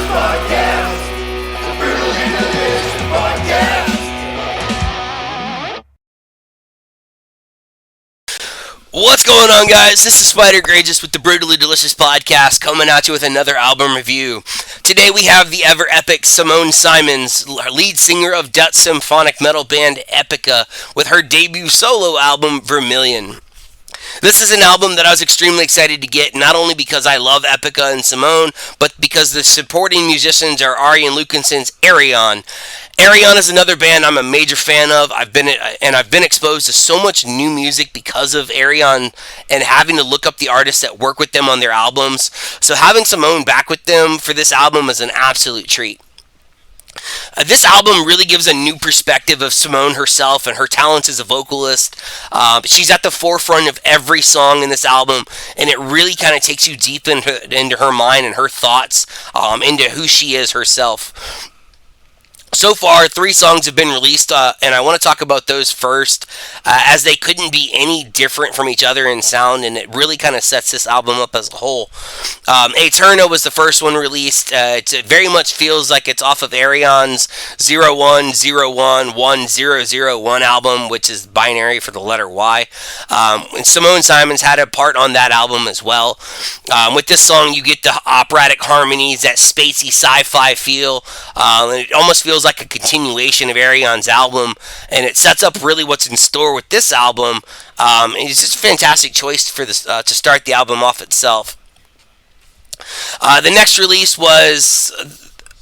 Podcast. The Vermillion Dreams Podcast. What's going on, guys? This is Spyder Grages with the Brutally Delicious Podcast, coming at you with another album review. Today we have the ever epic Simone Simons, lead singer of Dutch symphonic metal band Epica, with her debut solo album Vermillion. This is an album that I was extremely excited to get, not only because I love Epica and Simone, but because the supporting musicians are R.E.D and Lukinson's R.E.D. R.E.D is another band I'm a major fan of. I've been exposed to so much new music because of R.E.D and having to look up the artists that work with them on their albums. So having Simone back with them for this album is an absolute treat. This album really gives a new perspective of Simone herself and her talents as a vocalist. She's at the forefront of every song in this album, and it really kind of takes you deep into her mind and her thoughts, into who she is herself. So far, 3 songs have been released, and I want to talk about those first, as they couldn't be any different from each other in sound, and it really kind of sets this album up as a whole. Aeterna was the first one released. It very much feels like it's off of R.E.D's 01011001 album, which is binary for the letter Y. And Simone Simons had a part on that album as well. With this song, you get the operatic harmonies, that spacey sci-fi feel, and it almost feels like a continuation of R.E.D's album, and it sets up really what's in store with this album. It's just a fantastic choice for this to start the album off itself. The next release was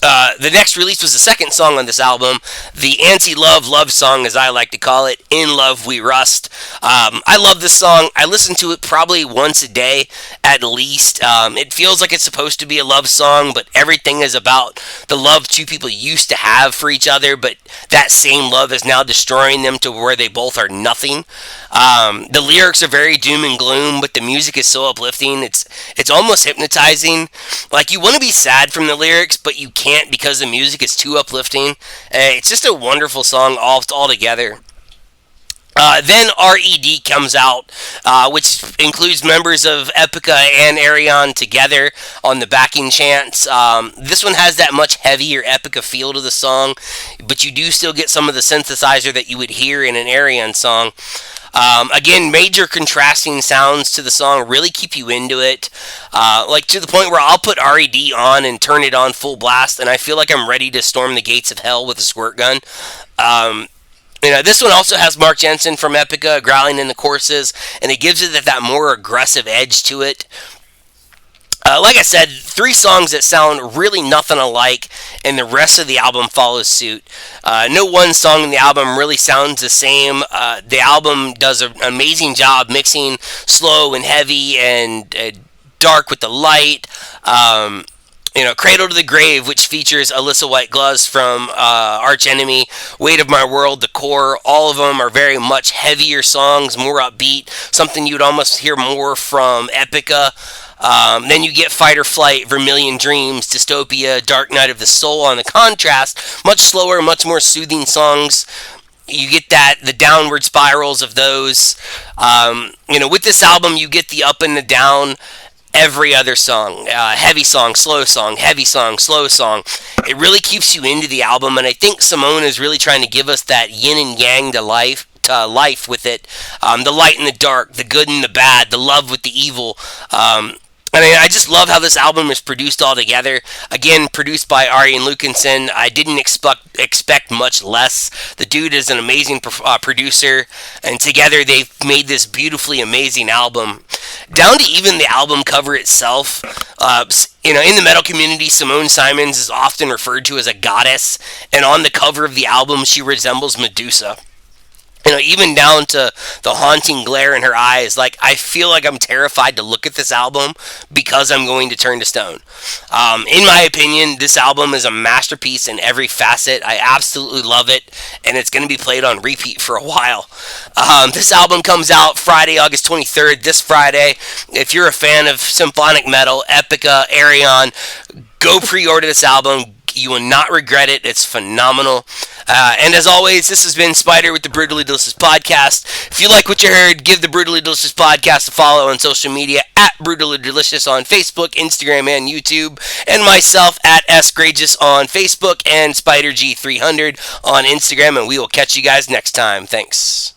the second song on this album, the anti-love love song, as I like to call it, In Love We Rust. I love this song. I listen to it probably once a day at least. It feels like it's supposed to be a love song, but everything is about the love two people used to have for each other, but that same love is now destroying them to where they both are nothing. The lyrics are very doom and gloom, but the music is so uplifting. It's almost hypnotizing. Like, you want to be sad from the lyrics, but you can't because the music is too uplifting. It's just a wonderful song altogether. Then R.E.D comes out, which includes members of Epica and R.E.D together on the backing chants. This one has that much heavier Epica feel to the song, but you do still get some of the synthesizer that you would hear in an R.E.D song. Again, major contrasting sounds to the song really keep you into it, like to the point where I'll put R.E.D on and turn it on full blast, and I feel like I'm ready to storm the gates of hell with a squirt gun. This one also has Mark Jensen from Epica growling in the choruses, and it gives it that more aggressive edge to it. Like I said, 3 songs that sound really nothing alike, and the rest of the album follows suit. No one song in the album really sounds the same. The album does an amazing job mixing slow and heavy and dark with the light. Cradle to the Grave, which features Alyssa Gluz from Arch Enemy, Weight of My World, The Core. All of them are very much heavier songs, more upbeat, something you'd almost hear more from Epica. Then you get Fight or Flight, Vermillion Dreams, Dystopia, Dark Night of the Soul on the contrast. Much slower, much more soothing songs. You get the downward spirals of those. With this album, you get the up and the down every other song. Heavy song, slow song, heavy song, slow song. It really keeps you into the album, and I think Simone is really trying to give us that yin and yang to life with it. The light and the dark, the good and the bad, the love with the evil. I just love how this album is produced all together. Again, produced by R.E.D and Lukinson. I didn't expect much less. The dude is an amazing producer, and together they've made this beautifully amazing album. Down to even the album cover itself. In the metal community, Simone Simons is often referred to as a goddess, and on the cover of the album, she resembles Medusa. Even down to the haunting glare in her eyes. Like, I feel like I'm terrified to look at this album because I'm going to turn to stone. In my opinion, this album is a masterpiece in every facet. I absolutely love it, and it's going to be played on repeat for a while. This album comes out Friday, August 23rd, this Friday. If you're a fan of symphonic metal, Epica, R.E.D, go pre-order this album. week. You will not regret it. It's phenomenal. And as always, this has been Spyder with the Brutally Delicious Podcast. If you like what you heard, give the Brutally Delicious Podcast a follow on social media at Brutally Delicious on Facebook, Instagram, and YouTube. And myself at Grages on Facebook and SpyderG300 on Instagram. And we will catch you guys next time. Thanks.